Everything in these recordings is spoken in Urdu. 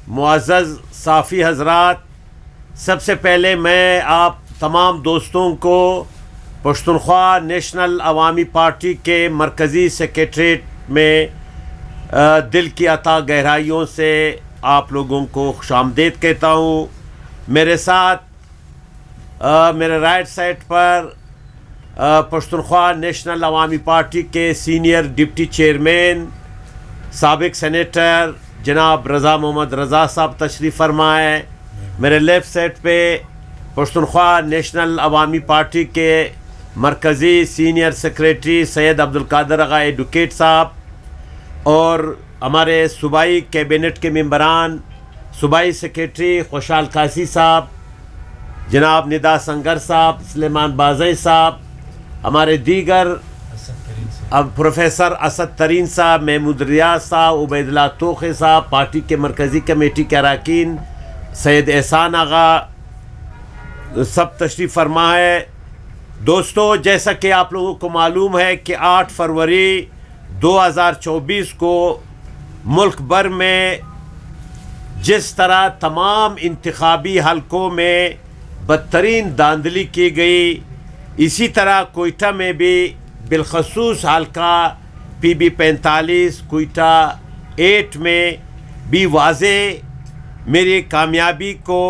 معزز صافی حضرات، سب سے پہلے میں آپ تمام دوستوں کو پشتونخوا نیشنل عوامی پارٹی کے مرکزی سیکریٹریٹ میں دل کی عطا گہرائیوں سے آپ لوگوں کو خوش آمدید کہتا ہوں۔ میرے ساتھ میرے رائٹ سائڈ پر پشتونخوا نیشنل عوامی پارٹی کے سینئر ڈپٹی چیئرمین سابق سینیٹر جناب رضا محمد رضا صاحب تشریف فرمائے۔ میرے لیفٹ سائڈ پہ پشتونخوا نیشنل عوامی پارٹی کے مرکزی سینئر سیکریٹری سید عبدالقادر آغا ایڈوکیٹ صاحب اور ہمارے صوبائی کیبنٹ کے ممبران، صوبائی سیکریٹری خوشحال قاسی صاحب، جناب ندا سنگر صاحب، سلیمان بازئی صاحب، ہمارے دیگر پروفیسر اسد ترین صاحب، محمود ریاض صاحب، عبید اللہ توخے صاحب، پارٹی کے مرکزی کمیٹی کے اراکین، سید احسان آغا، سب تشریف فرما ہے۔ دوستو، جیسا کہ آپ لوگوں کو معلوم ہے کہ 8 فروری 2024 کو ملک بھر میں جس طرح تمام انتخابی حلقوں میں بدترین دھاندلی کی گئی، اسی طرح کوئٹہ میں بھی بالخصوص حلقہ PB 45 کوئٹہ 8 میں بھی واضح میری کامیابی کو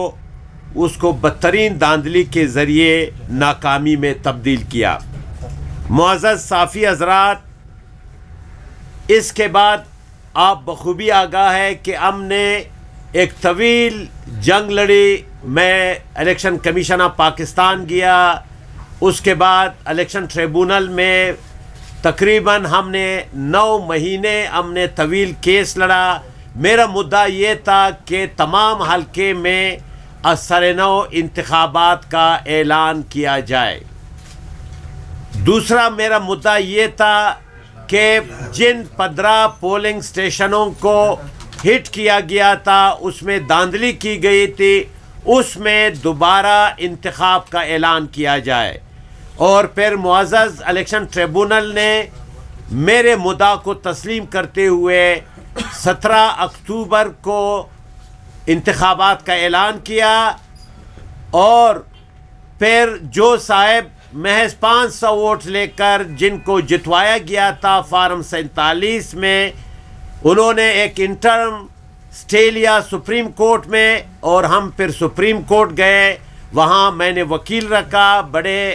اس کو بدترین دھاندلی کے ذریعے ناکامی میں تبدیل کیا۔ معزز صافی حضرات، اس کے بعد آپ بخوبی آگاہ ہے کہ ہم نے ایک طویل جنگ لڑی۔ میں الیکشن کمیشن آف پاکستان گیا، اس کے بعد الیکشن ٹریبونل میں تقریباً ہم نے 9 مہینے ہم نے طویل کیس لڑا۔ میرا مدعا یہ تھا کہ تمام حلقے میں سرنو انتخابات کا اعلان کیا جائے۔ دوسرا میرا مدعا یہ تھا کہ جن 15 پولنگ اسٹیشنوں کو ہٹ کیا گیا تھا، اس میں دھاندلی کی گئی تھی، اس میں دوبارہ انتخاب کا اعلان کیا جائے۔ اور پھر معزز الیکشن ٹریبونل نے میرے مدعا کو تسلیم کرتے ہوئے 17 اکتوبر کو انتخابات کا اعلان کیا، اور پھر جو صاحب محض 500 ووٹ لے کر جن کو جتوایا گیا تھا فارم 47 میں، انہوں نے ایک انٹرم سٹے لیا سپریم کورٹ میں، اور ہم پھر سپریم کورٹ گئے۔ وہاں میں نے وکیل رکھا، بڑے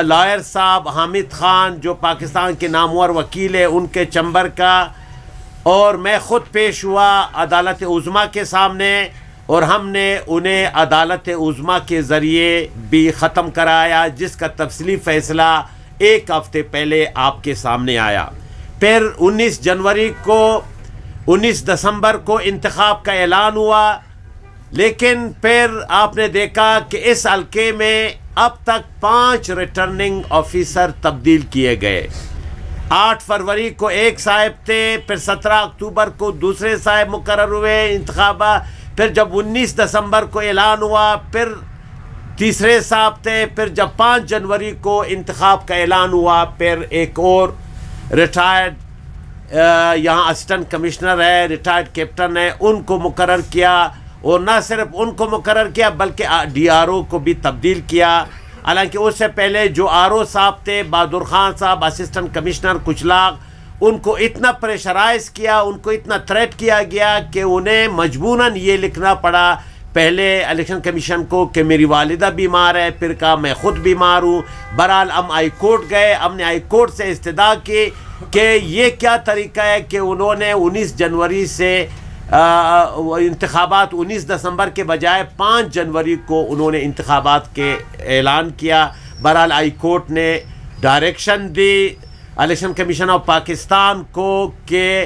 لائر صاحب حامد خان جو پاکستان کے نامور وکیل ہے، ان کے چمبر کا، اور میں خود پیش ہوا عدالت عظمیٰ کے سامنے، اور ہم نے انہیں عدالت عظمیٰ کے ذریعے بھی ختم کرایا، جس کا تفصیلی فیصلہ 1 ہفتے پہلے آپ کے سامنے آیا۔ پھر 19 دسمبر کو انتخاب کا اعلان ہوا، لیکن پھر آپ نے دیکھا کہ اس حلقے میں اب تک 5 ریٹرننگ آفیسر تبدیل کیے گئے۔ 8 فروری کو ایک صاحب تھے، پھر 17 اکتوبر کو دوسرے صاحب مقرر ہوئے انتخابات، پھر جب 19 دسمبر کو اعلان ہوا پھر تیسرے صاحب تھے، پھر جب 5 جنوری کو انتخاب کا اعلان ہوا پھر ایک اور ریٹائرڈ یہاں اسسٹنٹ کمشنر ہے، ریٹائرڈ کیپٹن ہے، ان کو مقرر کیا، اور نہ صرف ان کو مقرر کیا بلکہ DRO کو بھی تبدیل کیا۔ حالانکہ اس سے پہلے جو RO صاحب تھے، بہادر خان صاحب اسسٹنٹ کمشنر کچلاغ، ان کو اتنا پریشرائز کیا، ان کو اتنا تھریٹ کیا گیا کہ انہیں مجبوراً یہ لکھنا پڑا پہلے الیکشن کمیشن کو کہ میری والدہ بیمار ہے، پھر کہا میں خود بیمار ہوں۔ بہرحال ہم ہائی کورٹ گئے، ہم نے ہائی کورٹ سے استدعا کی کہ یہ کیا طریقہ ہے کہ انہوں نے 19 جنوری سے انتخابات 19 دسمبر کے بجائے 5 جنوری کو انہوں نے انتخابات کے اعلان کیا۔ بہرحال ہائی کورٹ نے direction the election commission of Pakistan کو کہ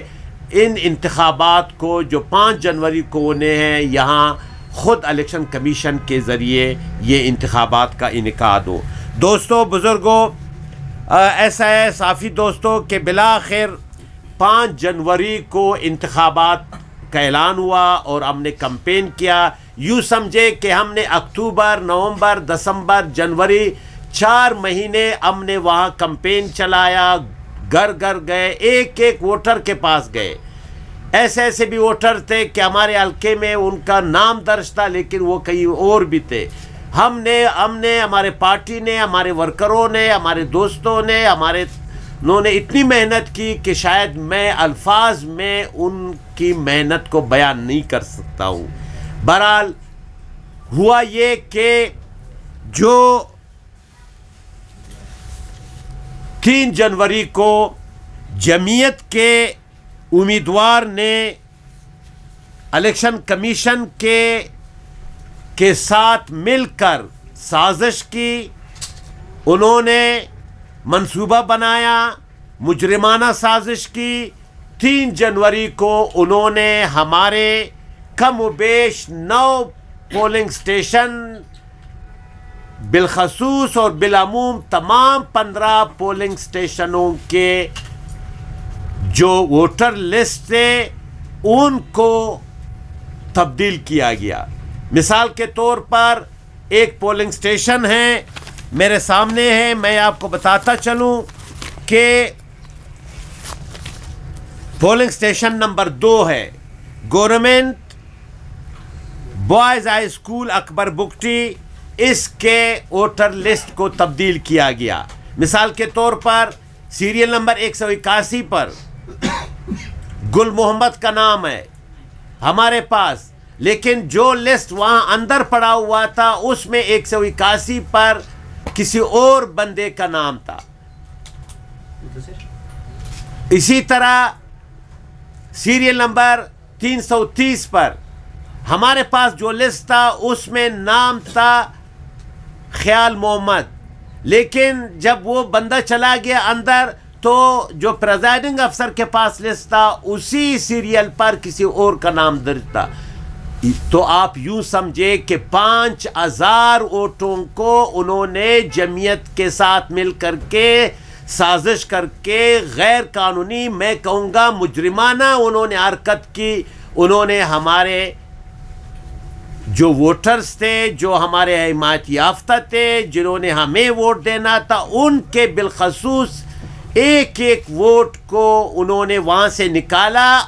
ان انتخابات کو جو 5 جنوری کو ہونے ہیں، یہاں خود الیکشن کمیشن کے ذریعے یہ انتخابات کا انعقاد ہو۔ دوستو، بزرگوں، ایسا ہے صافی دوستو کہ بالآخر 5 جنوری کو انتخابات کا اعلان ہوا اور ہم نے کمپین کیا۔ یوں سمجھے کہ ہم نے اکتوبر، نومبر، دسمبر، جنوری 4 مہینے ہم نے وہاں کمپین چلایا، گھر گھر گئے، ایک ایک ووٹر کے پاس گئے۔ ایسے ایسے بھی ووٹر تھے کہ ہمارے حلقے میں ان کا نام درج تھا لیکن وہ کہیں اور بھی تھے. ہم نے ہمارے پارٹی نے، ہمارے ورکروں نے، ہمارے دوستوں نے، انہوں نے اتنی محنت کی کہ شاید میں الفاظ میں ان کی محنت کو بیان نہیں کر سکتا ہوں. بہرحال ہوا یہ کہ جو 3 جنوری کو جمعیت کے امیدوار نے الیکشن کمیشن کے ساتھ مل کر سازش کی، انہوں نے منصوبہ بنایا، مجرمانہ سازش کی. 3 جنوری کو انہوں نے ہمارے کم و بیش 9 پولنگ اسٹیشن بالخصوص اور بالعموم تمام 15 پولنگ اسٹیشنوں کے جو ووٹر لسٹ تھے ان کو تبدیل کیا گیا. مثال کے طور پر ایک پولنگ اسٹیشن ہے میرے سامنے ہے، میں آپ کو بتاتا چلوں کہ پولنگ اسٹیشن نمبر 2 ہے government boys high school Akbar Bugti. اس کے ووٹر لسٹ کو تبدیل کیا گیا. مثال کے طور پر سیریل نمبر 181 پر گل محمد کا نام ہے ہمارے پاس، لیکن جو لسٹ وہاں اندر پڑا ہوا تھا اس میں 181 پر کسی اور بندے کا نام تھا. اسی طرح سیریل نمبر 330 پر ہمارے پاس جو لسٹ تھا اس میں نام تھا خیال محمد، لیکن جب وہ بندہ چلا گیا اندر تو جو پریزائڈنگ افسر کے پاس لسٹ تھا اسی سیریل پر کسی اور کا نام درج تھا. تو آپ یوں سمجھے کہ 5000 ووٹوں کو انہوں نے جمعیت کے ساتھ مل کر کے سازش کر کے غیر قانونی، میں کہوں گا مجرمانہ انہوں نے حرکت کی. انہوں نے ہمارے جو ووٹرز تھے، جو ہمارے حمایت یافتہ تھے، جنہوں نے ہمیں ووٹ دینا تھا، ان کے بالخصوص ایک ووٹ کو انہوں نے وہاں سے نکالا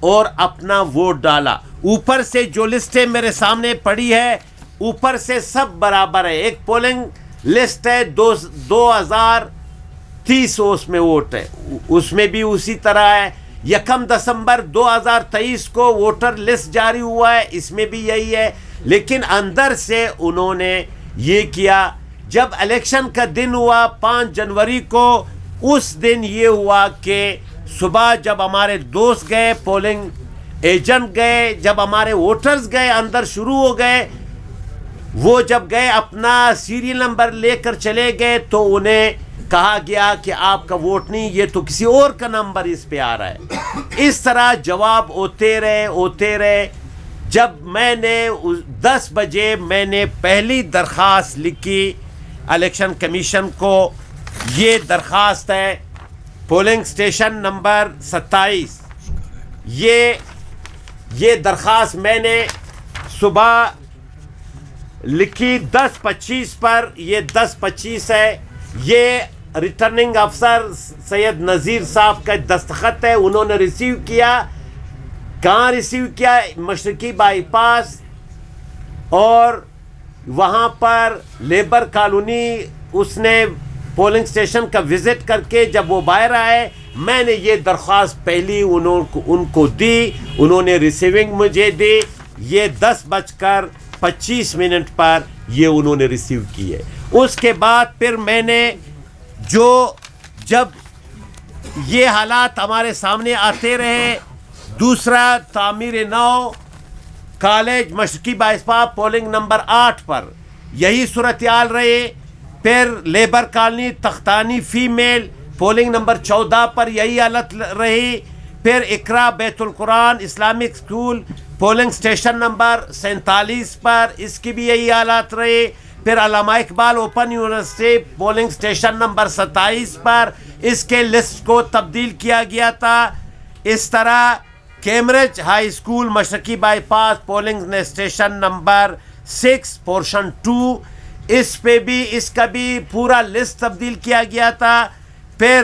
اور اپنا ووٹ ڈالا. اوپر سے جو لسٹیں میرے سامنے پڑی ہے اوپر سے سب برابر ہے. ایک پولنگ لسٹ ہے 2030 اس میں ووٹ ہے، اس میں بھی اسی طرح ہے. 1 دسمبر 2023 کو ووٹر لسٹ جاری ہوا ہے، اس میں بھی یہی ہے. لیکن اندر سے انہوں نے یہ کیا. جب الیکشن کا دن ہوا 5 جنوری کو، اس دن یہ ہوا کہ صبح جب ہمارے دوست گئے، پولنگ ایجنٹ گئے، جب ہمارے ووٹرز گئے اندر شروع ہو گئے، وہ جب گئے اپنا سیریل نمبر لے کر چلے گئے تو انہیں کہا گیا کہ آپ کا ووٹ نہیں، یہ تو کسی اور کا نمبر اس پہ آ رہا ہے. اس طرح جواب ہوتے رہے. جب میں نے 10 بجے میں نے پہلی درخواست لکھی الیکشن کمیشن کو. یہ درخواست ہے پولنگ اسٹیشن نمبر 27. یہ درخواست میں نے صبح لکھی 10:25 پر. یہ 10:25 ہے. یہ ریٹرننگ افسر سید نذیر صاحب کا دستخط ہے. انہوں نے ریسیو کیا. کہاں ریسیو کیا؟ مشرقی بائی پاس، اور وہاں پر لیبر کالونی. اس نے پولنگ اسٹیشن کا وزٹ کر کے جب وہ باہر آئے، میں نے یہ درخواست پہلی ان کو دی. انہوں نے ریسیونگ مجھے دی. یہ 10:25 پر یہ انہوں نے ریسیو کی ہے. اس کے بعد پھر میں نے جب یہ حالات ہمارے سامنے آتے رہے، دوسرا تعمیر نو کالج مشرقی بائسپا پولنگ نمبر 8 پر یہی صورتحال رہے. پھر لیبر کالونی تختانی فیمیل پولنگ نمبر 14 پر یہی حالت رہی. پھر Iqra Bait ul Quran Islamic school polling station number 47 پر اس کی بھی یہی حالات رہے. پھر Allama Iqbal open university polling station number 27 پر اس کے لسٹ کو تبدیل کیا گیا تھا. اس طرح کیمبرج ہائی اسکول مشرقی bypass polling station number 6 portion 2 اس کا بھی پورا لسٹ تبدیل کیا گیا تھا. پھر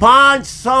500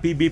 PB